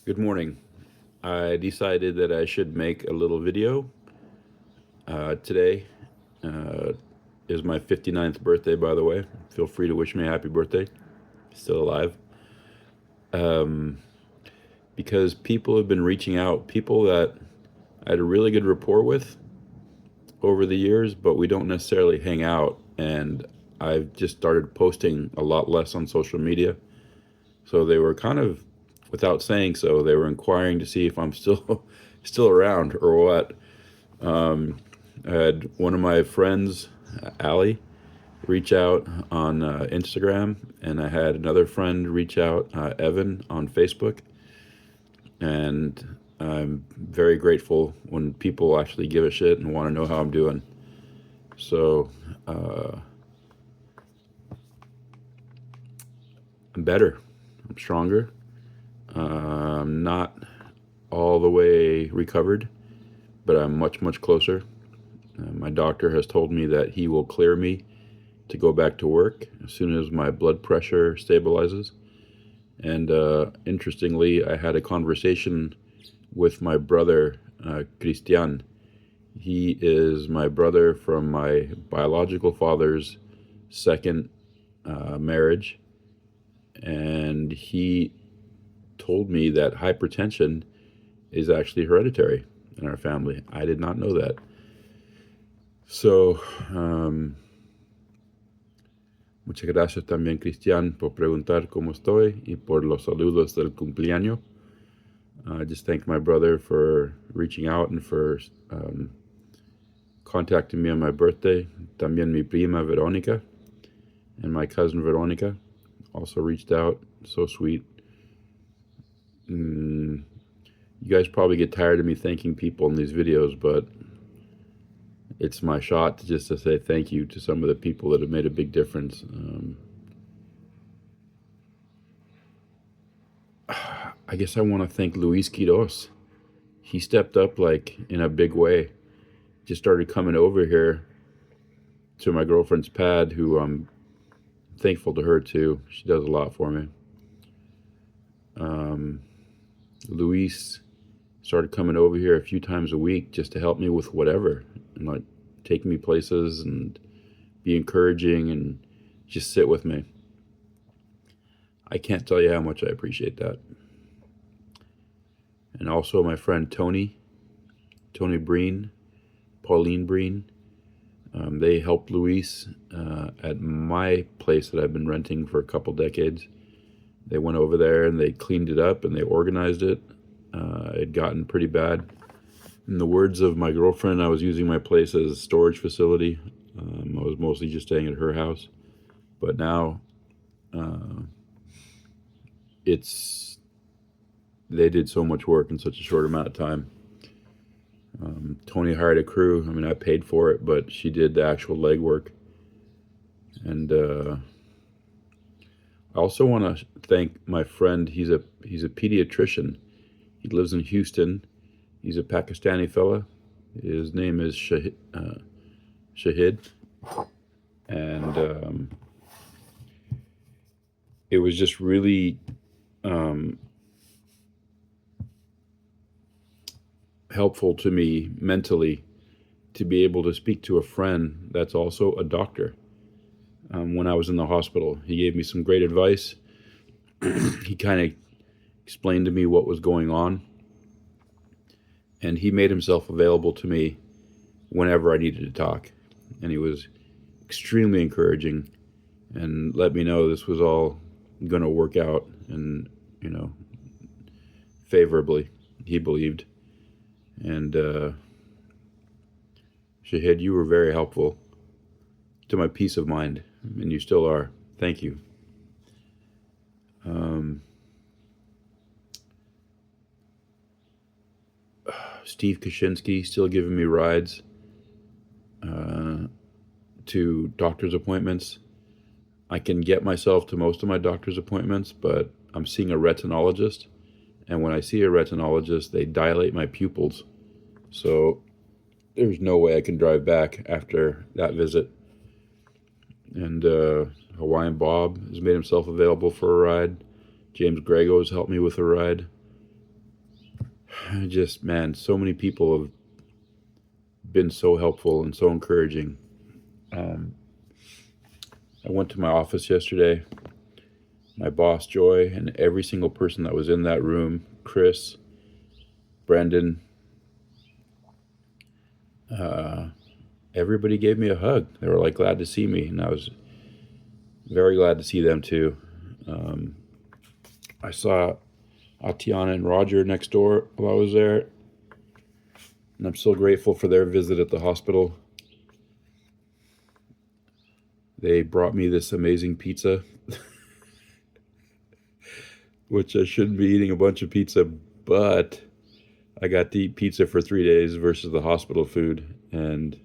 Good morning. I decided that I should make a little video. Today is my 59th birthday, by the way. Feel free to wish me a happy birthday. Still alive. Because people have been reaching out, people that I had a really good rapport with over the years, but we don't necessarily hang out. And I've just started posting a lot less on social media. So they were kind of, without saying so, they were inquiring to see if I'm still still around or what. I had one of my friends, Allie, reach out on Instagram, and I had another friend reach out, Evan, on Facebook. And I'm very grateful when people actually give a shit and want to know how I'm doing. So I'm better, I'm stronger. I'm not all the way recovered, but I'm much, much closer. My doctor has told me that he will clear me to go back to work as soon as my blood pressure stabilizes. And interestingly, I had a conversation with my brother, Christian. He is my brother from my biological father's second marriage. And he told me that hypertension is actually hereditary in our family. I did not know that. So, muchas gracias también, Cristian, por preguntar cómo estoy y por los saludos del cumpleaños. I just thanked my brother for reaching out and for contacting me on my birthday. También mi prima Veronica and my cousin Veronica also reached out. So sweet. You guys probably get tired of me thanking people in these videos, but it's my shot to say thank you to some of the people that have made a big difference. I guess I want to thank Luis Quiros. He stepped up like in a big way. Just started coming over here to my girlfriend's pad, who I'm thankful to her too. She does a lot for me. Luis started coming over here a few times a week just to help me with whatever, and like take me places and be encouraging and just sit with me. I can't tell you how much I appreciate that. And also my friend Tony Breen, Pauline Breen. They helped Luis at my place that I've been renting for a couple decades. They went over there and they cleaned it up and they organized it. It had gotten pretty bad. In the words of my girlfriend, I was using my place as a storage facility. I was mostly just staying at her house. But now they did so much work in such a short amount of time. Tony hired a crew. I mean, I paid for it, but she did the actual legwork. And I also want to thank my friend. He's a pediatrician. He lives in Houston. He's a Pakistani fella. His name is Shahid. And it was just really helpful to me mentally to be able to speak to a friend that's also a doctor. When I was in the hospital, he gave me some great advice. He kind of explained to me what was going on, and he made himself available to me whenever I needed to talk. And he was extremely encouraging and let me know this was all going to work out and, favorably, he believed. And Shahid, you were very helpful to my peace of mind, and you still are. Thank you. Steve Kaczynski still giving me rides to doctor's appointments. I can get myself to most of my doctor's appointments, but I'm seeing a retinologist. And when I see a retinologist, they dilate my pupils. So there's no way I can drive back after that visit. And Hawaiian Bob has made himself available for a ride. James Grego has helped me with a ride. just, man, so many people have been so helpful and so encouraging. Um, I went to my office yesterday, my boss, Joy, and every single person that was in that room, Chris, Brendan, uh, everybody gave me a hug. They were like glad to see me, and I was very glad to see them too. Um, I saw Atiana and Roger next door while I was there, and I'm so grateful for their visit at the hospital. They brought me this amazing pizza, which I shouldn't be eating a bunch of pizza, but I got to eat pizza for 3 days versus the hospital food, and it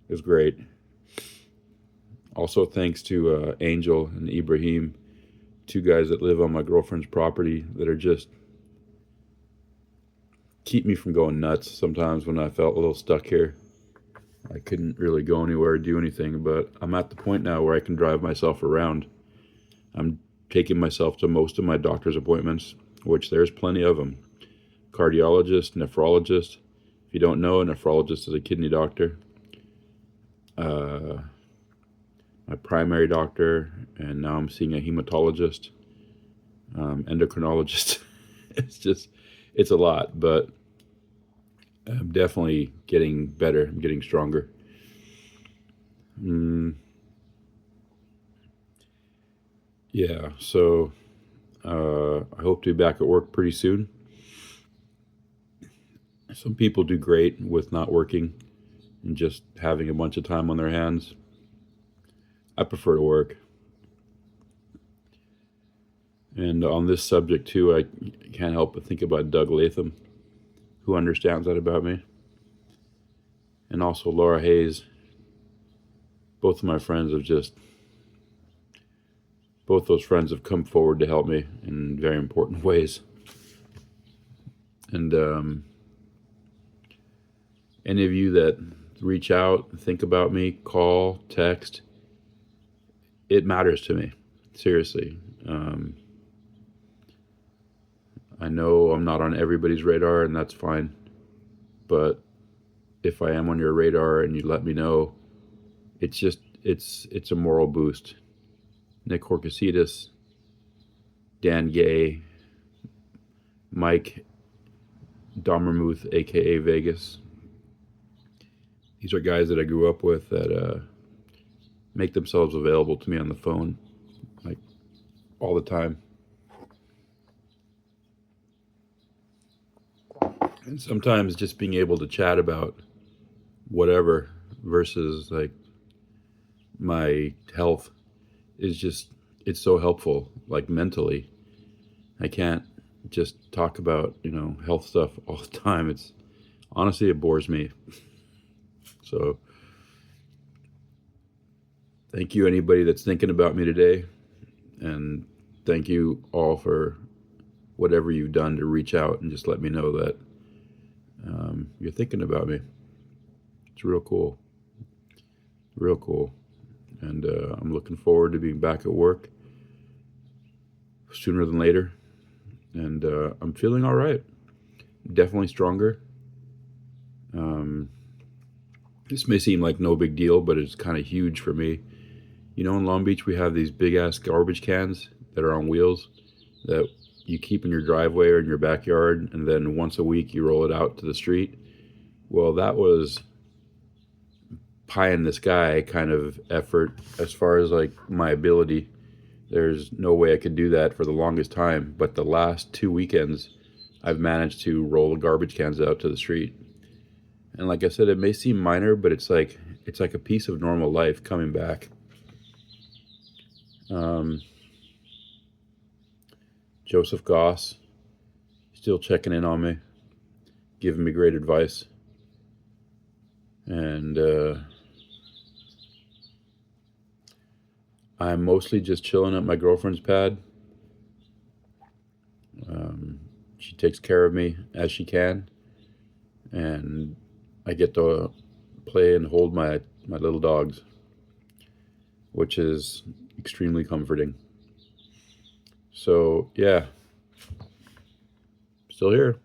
was great. Also, thanks to Angel and Ibrahim, two guys that live on my girlfriend's property that are just keep me from going nuts sometimes when I felt a little stuck here. I couldn't really go anywhere or do anything, but I'm at the point now where I can drive myself around. I'm taking myself to most of my doctor's appointments, which there's plenty of them. Cardiologist, nephrologist. If you don't know, a nephrologist is a kidney doctor. My primary doctor, and now I'm seeing a hematologist, endocrinologist. It's a lot, but I'm definitely getting better. I'm getting stronger. Yeah, so I hope to be back at work pretty soon. Some people do great with not working and just having a bunch of time on their hands. I prefer to work. And on this subject too, I can't help but think about Doug Latham, who understands that about me, and also Laura Hayes. Both of my friends have both those friends have come forward to help me in very important ways. And any of you that reach out, think about me, call, text, it matters to me, seriously. I know I'm not on everybody's radar, and that's fine. But if I am on your radar and you let me know, it's a moral boost. Nick Horcasitas, Dan Gay, Mike Dommermuth, aka Vegas. These are guys that I grew up with that make themselves available to me on the phone, like all the time. And sometimes just being able to chat about whatever versus like my health is it's so helpful, like mentally. I can't just talk about, health stuff all the time. It's honestly, it bores me. So thank you, anybody that's thinking about me today. And thank you all for whatever you've done to reach out and just let me know that you're thinking about me. It's real cool. Real cool. And I'm looking forward to being back at work sooner than later. And I'm feeling all right. Definitely stronger. This may seem like no big deal, but it's kind of huge for me. In Long Beach, we have these big ass garbage cans that are on wheels that you keep in your driveway or in your backyard, and then once a week you roll it out to the street. Well, that was pie in the sky kind of effort as far as like my ability. There's no way I could do that for the longest time, but the last 2 weekends I've managed to roll the garbage cans out to the street. And like I said, it may seem minor, but it's like a piece of normal life coming back. Joseph Goss still checking in on me, giving me great advice. And I'm mostly just chilling at my girlfriend's pad. She takes care of me as she can, and I get to play and hold my little dogs, which is extremely comforting. So yeah, still here.